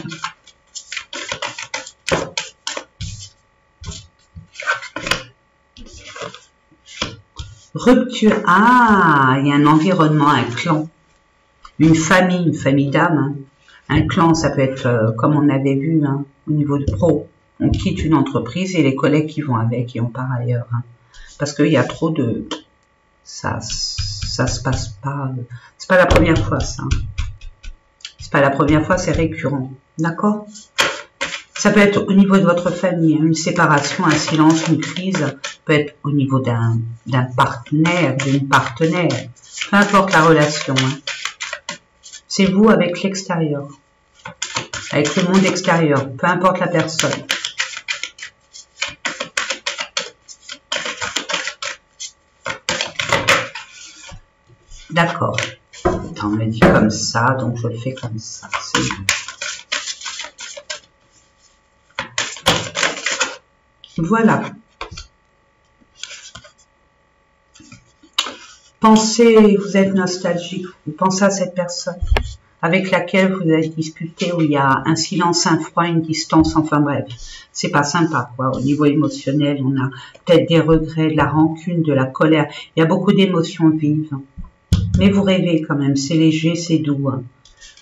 Rupture. Ah, il y a un environnement, un clan. Une famille d'âmes. Hein. Un clan, ça peut être, comme on avait vu, hein, au niveau de pro. On quitte une entreprise et les collègues qui vont avec et on part ailleurs. Hein. Parce qu'il y a trop de... Ça se passe pas. C'est pas la première fois, ça. C'est pas la première fois, c'est récurrent. D'accord? Ça peut être au niveau de votre famille, hein, une séparation, un silence, une crise. Ça peut être au niveau d'un partenaire, d'une partenaire. Peu importe la relation. Hein. C'est vous avec l'extérieur. Avec le monde extérieur. Peu importe la personne. D'accord. On me dit comme ça, donc je le fais comme ça. C'est bon. Voilà. Pensez, vous êtes nostalgique, vous pensez à cette personne avec laquelle vous avez discuté, où il y a un silence, un froid, une distance, enfin bref. C'est pas sympa, quoi. Au niveau émotionnel, on a peut-être des regrets, de la rancune, de la colère. Il y a beaucoup d'émotions vives. Mais vous rêvez quand même, c'est léger, c'est doux. Hein.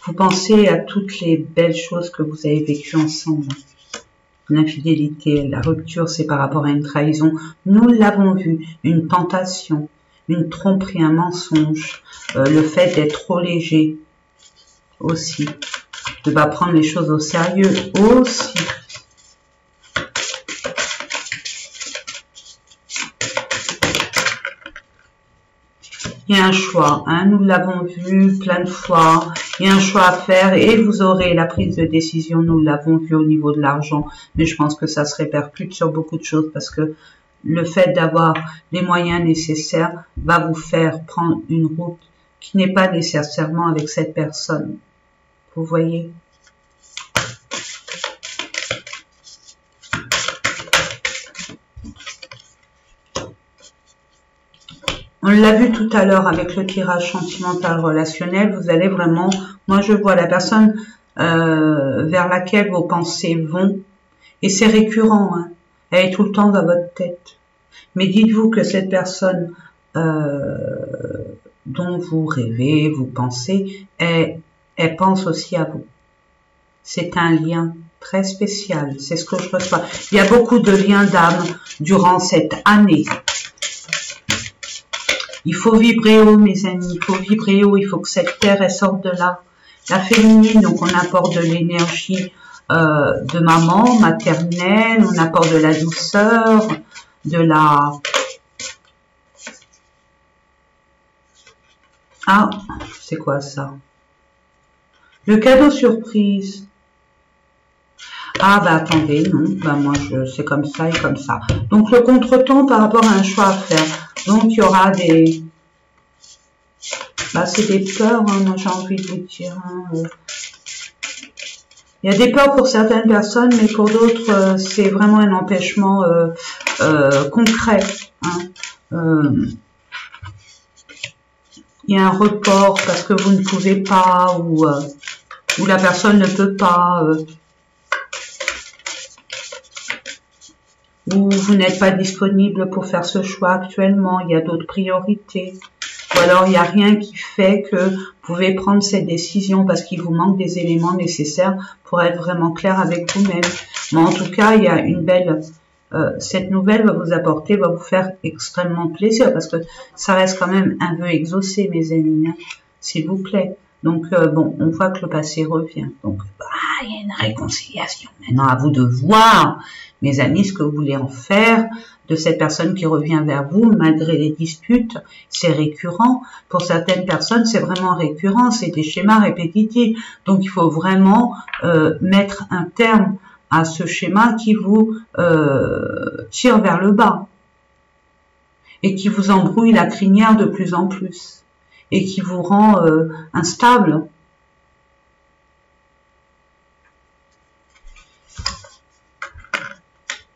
Vous pensez à toutes les belles choses que vous avez vécues ensemble. L'infidélité, la rupture, c'est par rapport à une trahison. Nous l'avons vu, une tentation, une tromperie, un mensonge, le fait d'être trop léger aussi, de ne pas prendre les choses au sérieux aussi. Il y a un choix, hein, nous l'avons vu plein de fois, il y a un choix à faire et vous aurez la prise de décision, nous l'avons vu au niveau de l'argent, mais je pense que ça se répercute sur beaucoup de choses parce que le fait d'avoir les moyens nécessaires va vous faire prendre une route qui n'est pas nécessairement avec cette personne. Vous voyez ? On l'a vu tout à l'heure avec le tirage sentimental relationnel, vous allez vraiment, moi je vois la personne vers laquelle vos pensées vont, et c'est récurrent, hein, elle est tout le temps dans votre tête. Mais dites-vous que cette personne dont vous rêvez, vous pensez, elle pense aussi à vous. C'est un lien très spécial, c'est ce que je reçois. Il y a beaucoup de liens d'âme durant cette année. Il faut vibrer haut, mes amis, il faut vibrer haut, il faut que cette terre, elle sorte de là. La féminine, donc on apporte de l'énergie de maman, maternelle, on apporte de la douceur, de la... Ah, c'est quoi ça? Le cadeau surprise. Ah bah attendez, non, bah moi c'est comme ça et comme ça. Donc le contretemps par rapport à un choix à faire. Donc il y aura des... Bah c'est des peurs, hein, moi j'ai envie de vous dire. Hein, il y a des peurs pour certaines personnes, mais pour d'autres c'est vraiment un empêchement concret. Hein. Il y a un report parce que vous ne pouvez pas ou la personne ne peut pas. Ou vous n'êtes pas disponible pour faire ce choix actuellement, il y a d'autres priorités. Ou alors il n'y a rien qui fait que vous pouvez prendre cette décision parce qu'il vous manque des éléments nécessaires pour être vraiment clair avec vous-même. Mais en tout cas, il y a une belle... cette nouvelle va vous apporter, va vous faire extrêmement plaisir parce que ça reste quand même un vœu exaucé, mes amis, hein, s'il vous plaît. Donc, bon, on voit que le passé revient. Donc, il y a une réconciliation. Maintenant, à vous de voir, mes amis, ce que vous voulez en faire de cette personne qui revient vers vous, malgré les disputes. C'est récurrent. Pour certaines personnes, c'est vraiment récurrent. C'est des schémas répétitifs. Donc, il faut vraiment mettre un terme à ce schéma qui vous tire vers le bas et qui vous embrouille la crinière de plus en plus et qui vous rend instable.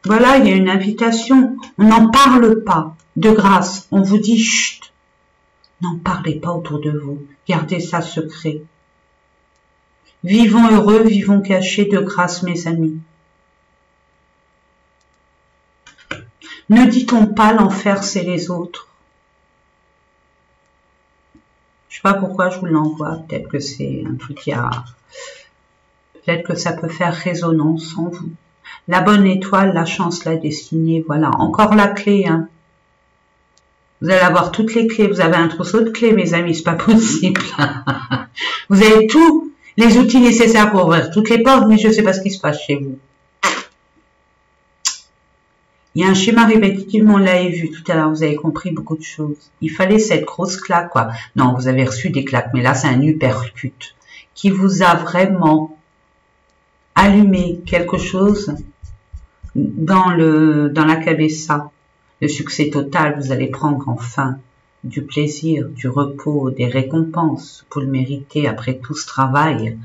Voilà, il y a une invitation. On n'en parle pas, de grâce. On vous dit, chut, n'en parlez pas autour de vous. Gardez ça secret. Vivons heureux, vivons cachés, de grâce, mes amis. Ne dit-on pas l'enfer, c'est les autres? Je sais pas pourquoi je vous l'envoie. Peut-être que c'est un truc qui a... Peut-être que ça peut faire résonance en vous. La bonne étoile, la chance, la destinée, voilà. Encore la clé, hein. Vous allez avoir toutes les clés. Vous avez un trousseau de clés, mes amis, c'est pas possible. Vous avez tous les outils nécessaires pour ouvrir toutes les portes, mais je sais pas ce qui se passe chez vous. Il y a un schéma répétitif, mais on l'avait vu tout à l'heure, vous avez compris beaucoup de choses. Il fallait cette grosse claque, quoi. Non, vous avez reçu des claques, mais là, c'est un uppercut qui vous a vraiment allumé quelque chose dans la cabessa. Le succès total, vous allez prendre enfin du plaisir, du repos, des récompenses. Vous le méritez après tout ce travail.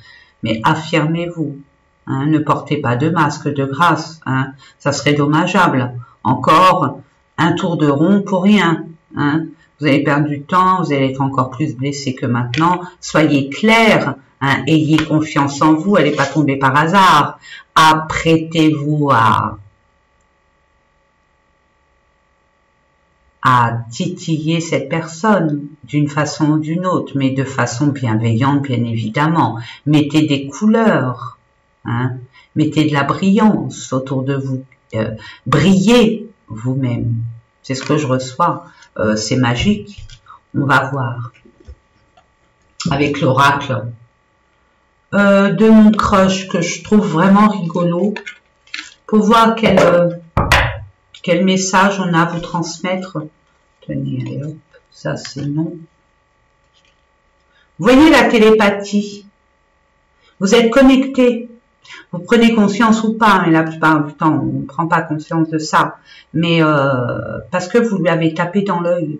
Mais affirmez-vous. Hein, ne portez pas de masque de grâce. Hein, ça serait dommageable. Encore un tour de rond pour rien. Hein, vous allez perdre du temps, vous allez être encore plus blessé que maintenant. Soyez clair. Hein, ayez confiance en vous. Elle n'est pas tombée par hasard. Apprêtez-vous à titiller cette personne d'une façon ou d'une autre, mais de façon bienveillante, bien évidemment. Mettez des couleurs, hein, mettez de la brillance autour de vous, brillez vous-même. C'est ce que je reçois, c'est magique. On va voir avec l'oracle de mon crush que je trouve vraiment rigolo pour voir quel message on a à vous transmettre. Tenez, allez hop, ça c'est non. Vous voyez la télépathie. Vous êtes connecté. Vous prenez conscience ou pas, mais la plupart du temps, on ne prend pas conscience de ça. Mais parce que vous lui avez tapé dans l'œil.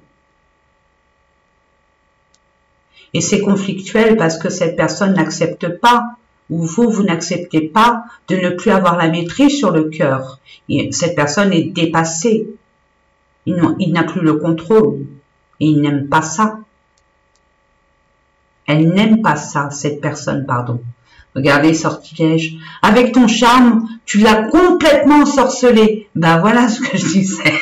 Et c'est conflictuel parce que cette personne n'accepte pas, ou vous n'acceptez pas de ne plus avoir la maîtrise sur le cœur. Et cette personne est dépassée. Il n'a plus le contrôle. Et il n'aime pas ça. Elle n'aime pas ça, cette personne, pardon. Regardez, sortilège. Avec ton charme, tu l'as complètement ensorcelé. Ben voilà ce que je disais.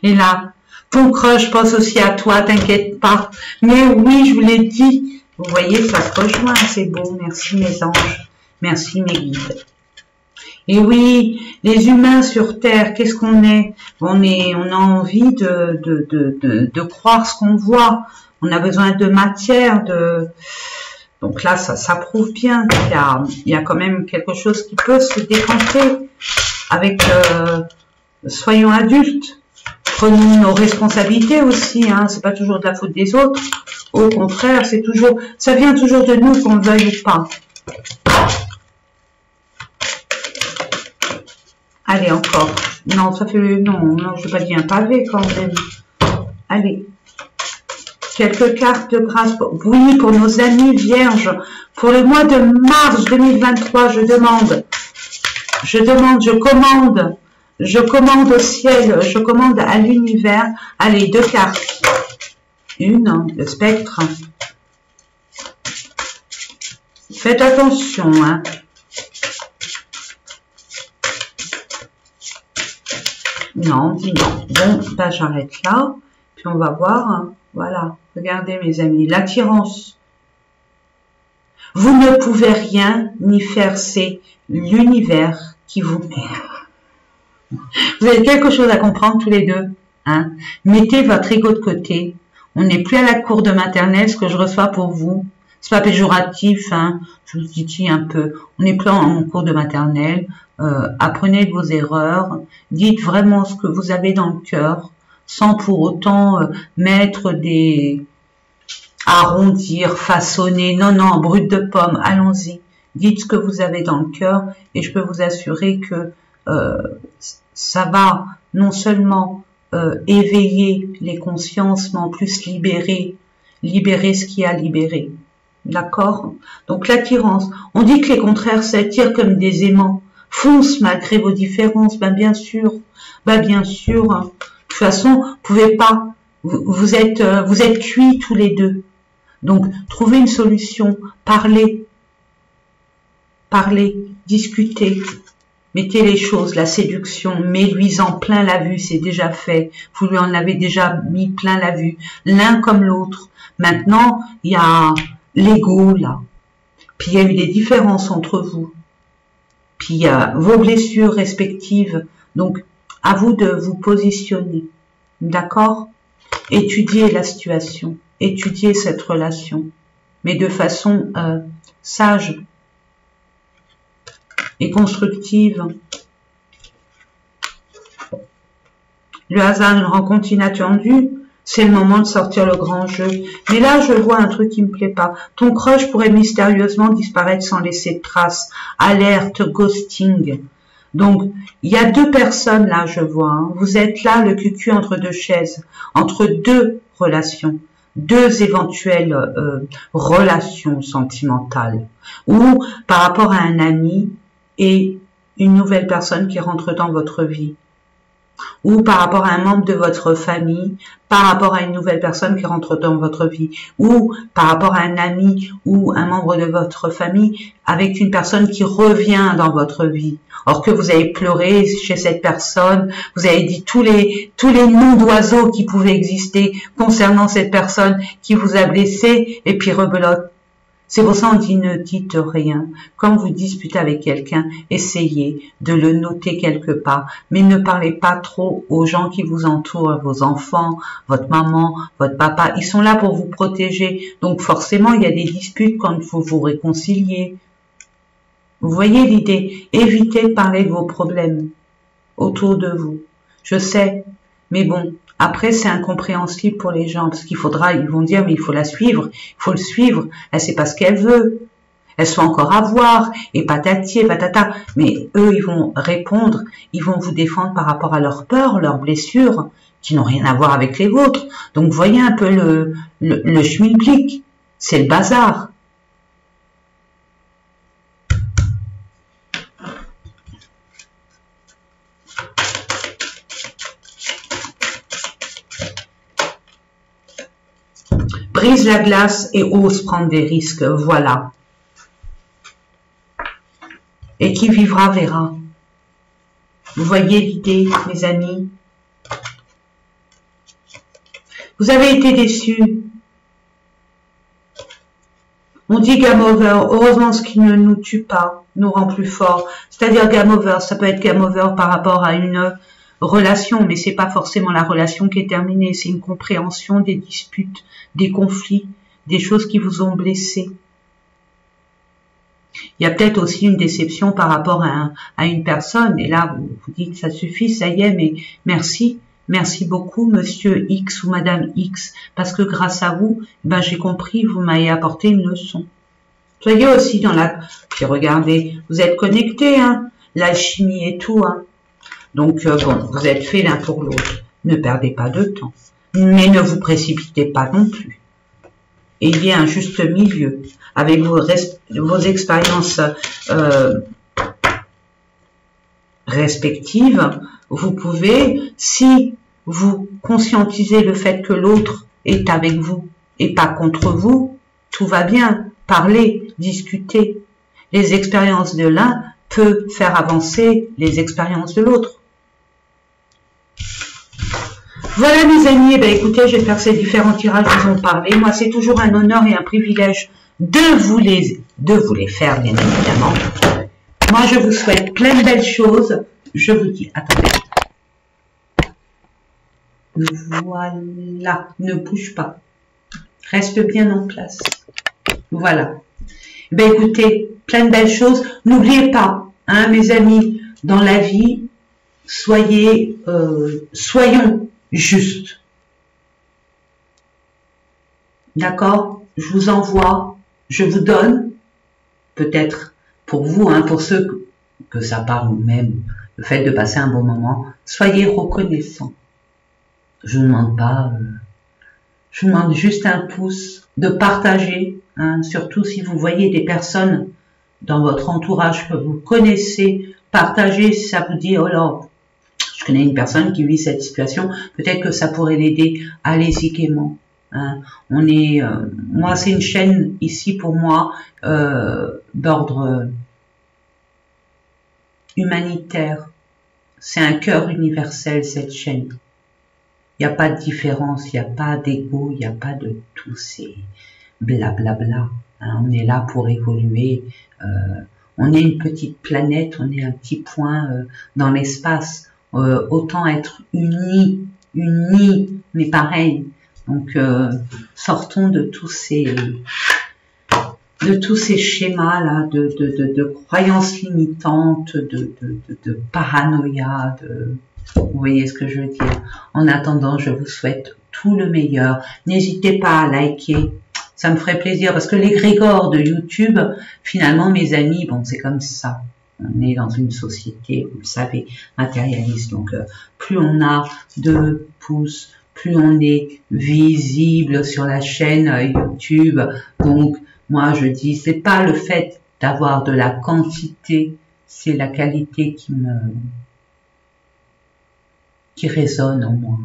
Et là, ton crush pense aussi à toi, t'inquiète pas. Mais oui, je vous l'ai dit. Vous voyez, ça se rejoint, c'est beau. Merci mes anges. Merci mes guides. Et oui, les humains sur Terre, qu'est-ce qu'on est? On a envie de croire ce qu'on voit. On a besoin de matière, donc là, ça prouve bien qu'il y a quand même quelque chose qui peut se décanter avec soyons adultes. Prenons nos responsabilités aussi, hein. C'est pas toujours de la faute des autres. Au contraire, ça vient toujours de nous, qu'on le veuille ou pas. Allez, encore. Non, ça fait... Non, je n'ai pas dit un pavé quand même. Allez. Quelques cartes de grâce. Oui, pour nos amis vierges. Pour le mois de mars 2023, je commande. Je commande au ciel, je commande à l'univers. Allez, 2 cartes. Une, le spectre. Faites attention, hein. Non, dis non. Bon, ben j'arrête là. Puis on va voir. Hein. Voilà. Regardez mes amis. L'attirance. Vous ne pouvez rien ni faire. C'est l'univers qui vous met. Vous avez quelque chose à comprendre tous les deux. Hein. Mettez votre ego de côté. On n'est plus à la cour de maternelle, ce que je reçois pour vous. C'est pas péjoratif, hein. Je vous titille un peu. On n'est plus en cours de maternelle. Apprenez de vos erreurs. Dites vraiment ce que vous avez dans le cœur, sans pour autant mettre des... arrondir, façonner. Non, non, brut de pomme. Allons-y. Dites ce que vous avez dans le cœur et je peux vous assurer que ça va non seulement éveiller les consciences, mais en plus libérer ce qui a libéré. D'accord? Donc l'attirance. On dit que les contraires s'attirent comme des aimants. Foncent malgré vos différences. Ben bien sûr. Ben bien sûr. Hein. De toute façon, vous pouvez pas. Vous êtes cuits tous les deux. Donc trouvez une solution. Parlez, discutez. Mettez les choses, la séduction, mets-lui-en plein la vue, c'est déjà fait. Vous lui en avez déjà mis plein la vue, l'un comme l'autre. Maintenant, il y a l'ego là. Puis il y a eu des différences entre vous. Puis il y a vos blessures respectives. Donc, à vous de vous positionner. D'accord? Étudiez la situation. Étudiez cette relation. Mais de façon sage et constructive. Le hasard, une rencontre inattendue, c'est le moment de sortir le grand jeu. Mais là, je vois un truc qui me plaît pas. Ton crush pourrait mystérieusement disparaître sans laisser de traces. Alerte, ghosting. Donc, il y a 2 personnes là, je vois. Hein. Vous êtes là, le cul entre 2 chaises, entre 2 relations. 2 éventuelles relations sentimentales. Ou par rapport à un ami, et une nouvelle personne qui rentre dans votre vie. Ou par rapport à un membre de votre famille, par rapport à une nouvelle personne qui rentre dans votre vie. Ou par rapport à un ami ou un membre de votre famille avec une personne qui revient dans votre vie. Or que vous avez pleuré chez cette personne, vous avez dit tous les noms d'oiseaux qui pouvaient exister concernant cette personne qui vous a blessé et puis rebelote. C'est pour ça qu'on dit ne dites rien. Quand vous disputez avec quelqu'un, essayez de le noter quelque part. Mais ne parlez pas trop aux gens qui vous entourent, vos enfants, votre maman, votre papa. Ils sont là pour vous protéger. Donc forcément, il y a des disputes quand il faut vous réconcilier. Vous voyez l'idée? Évitez de parler de vos problèmes autour de vous. Je sais, mais bon. Après, c'est incompréhensible pour les gens, parce qu'ils vont dire, mais il faut la suivre, il faut le suivre, elle sait pas ce qu'elle veut, elle soit encore à voir, et patati et patata. Mais eux, ils vont répondre, ils vont vous défendre par rapport à leurs peurs, leurs blessures, qui n'ont rien à voir avec les vôtres. Donc, voyez un peu le schmilblick, c'est le bazar. Brise la glace et ose prendre des risques, voilà. Et qui vivra verra. Vous voyez l'idée, mes amis? Vous avez été déçus. On dit game over. Heureusement, ce qui ne nous tue pas nous rend plus forts. C'est-à-dire game over, ça peut être game over par rapport à une relation, mais c'est pas forcément la relation qui est terminée, c'est une compréhension des disputes, des conflits, des choses qui vous ont blessé. Il y a peut-être aussi une déception par rapport à une personne, et là vous dites ça suffit, ça y est, mais merci beaucoup monsieur X ou madame X, parce que grâce à vous, ben j'ai compris, vous m'avez apporté une leçon. Soyez aussi dans la... Puis regardez, vous êtes connectés, hein, l'alchimie et tout, hein. Donc, bon, vous êtes faits l'un pour l'autre. Ne perdez pas de temps. Mais ne vous précipitez pas non plus. Et il y a un juste milieu. Avec vos expériences respectives, vous pouvez, si vous conscientisez le fait que l'autre est avec vous et pas contre vous, tout va bien. Parlez, discutez. Les expériences de l'un peuvent faire avancer les expériences de l'autre. Voilà mes amis, eh bien, écoutez, je vais faire ces différents tirages, je vous en parler. Moi, c'est toujours un honneur et un privilège de vous les faire, bien évidemment. Moi, je vous souhaite plein de belles choses. Je vous dis, attendez. Voilà, ne bouge pas. Reste bien en place. Voilà. Eh bien, écoutez, plein de belles choses. N'oubliez pas, hein, mes amis, dans la vie, soyons justes. D'accord? Je vous envoie, je vous donne, peut-être pour vous, hein, pour ceux que ça parle même, le fait de passer un bon moment, soyez reconnaissants. Je ne demande pas, je vous demande juste un pouce, de partager, hein, surtout si vous voyez des personnes dans votre entourage que vous connaissez, partagez si ça vous dit, oh là, je connais une personne qui vit cette situation, peut-être que ça pourrait l'aider, allez-y gaiement. Hein. On est, moi c'est une chaîne ici pour moi d'ordre humanitaire, c'est un cœur universel cette chaîne. Il n'y a pas de différence, il n'y a pas d'ego, il n'y a pas de tous ces blablabla. Hein. On est là pour évoluer. On est une petite planète, on est un petit point dans l'espace. Autant être unis, mais pareil. Donc, sortons de tous ces schémas là, de croyances limitantes, de paranoïa, vous voyez ce que je veux dire. En attendant, je vous souhaite tout le meilleur. N'hésitez pas à liker. Ça me ferait plaisir parce que l'égrégore de YouTube, finalement, mes amis, bon, c'est comme ça. On est dans une société, vous le savez, matérialiste. Donc, plus on a de pouces, plus on est visible sur la chaîne YouTube. Donc, moi, je dis, c'est pas le fait d'avoir de la quantité, c'est la qualité qui résonne en moi.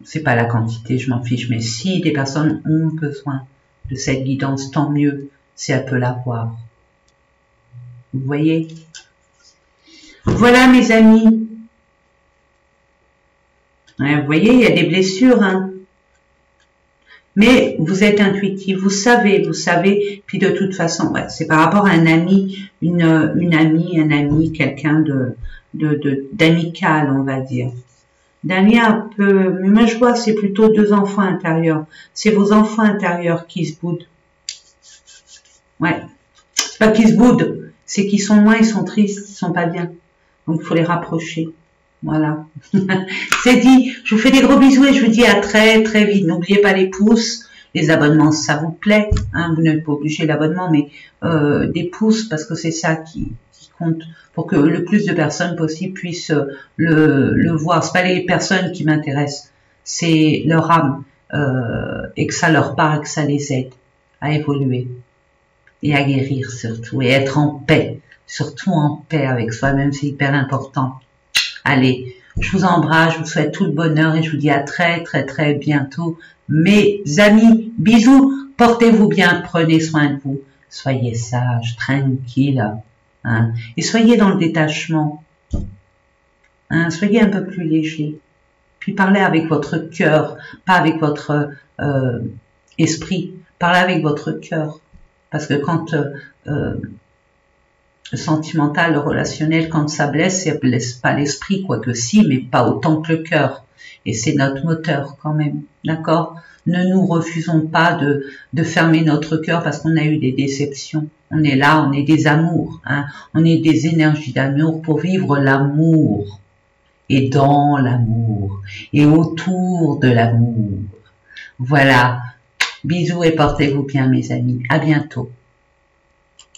C'est pas la quantité, je m'en fiche. Mais si des personnes ont besoin de cette guidance, tant mieux si elles peuvent l'avoir. Vous voyez? Voilà mes amis. Ouais, vous voyez, il y a des blessures, hein. Mais vous êtes intuitif, vous savez. Puis de toute façon, ouais, c'est par rapport à un ami, une amie, un ami, quelqu'un d'amical, on va dire. D'un lien un peu, mais moi je vois, c'est plutôt deux enfants intérieurs. C'est vos enfants intérieurs qui se boudent. Ouais. C'est pas qu'ils se boudent, c'est qu'ils sont loin, ils sont tristes, ils sont pas bien. Donc il faut les rapprocher. Voilà. C'est dit. Je vous fais des gros bisous et je vous dis à très très vite. N'oubliez pas les pouces, les abonnements, ça vous plaît. Hein, vous n'êtes pas obligé d'abonnement, mais des pouces parce que c'est ça qui compte pour que le plus de personnes possible puissent le voir. C'est pas les personnes qui m'intéressent, c'est leur âme et que ça leur parle, que ça les aide à évoluer et à guérir surtout et être en paix, surtout en paix avec soi-même, c'est hyper important. Allez, je vous embrasse, je vous souhaite tout le bonheur et je vous dis à très très très bientôt. Mes amis, bisous, portez-vous bien, prenez soin de vous, soyez sages, tranquilles, hein, et soyez dans le détachement, hein, soyez un peu plus léger, puis parlez avec votre cœur, pas avec votre esprit, parlez avec votre cœur, parce que quand le sentimental, le relationnel, quand ça blesse pas l'esprit, quoique si, mais pas autant que le cœur. Et c'est notre moteur quand même, d'accord? Ne nous refusons pas de fermer notre cœur parce qu'on a eu des déceptions. On est là, on est des amours, hein? On est des énergies d'amour pour vivre l'amour. Et dans l'amour. Et autour de l'amour. Voilà. Bisous et portez-vous bien mes amis. À bientôt.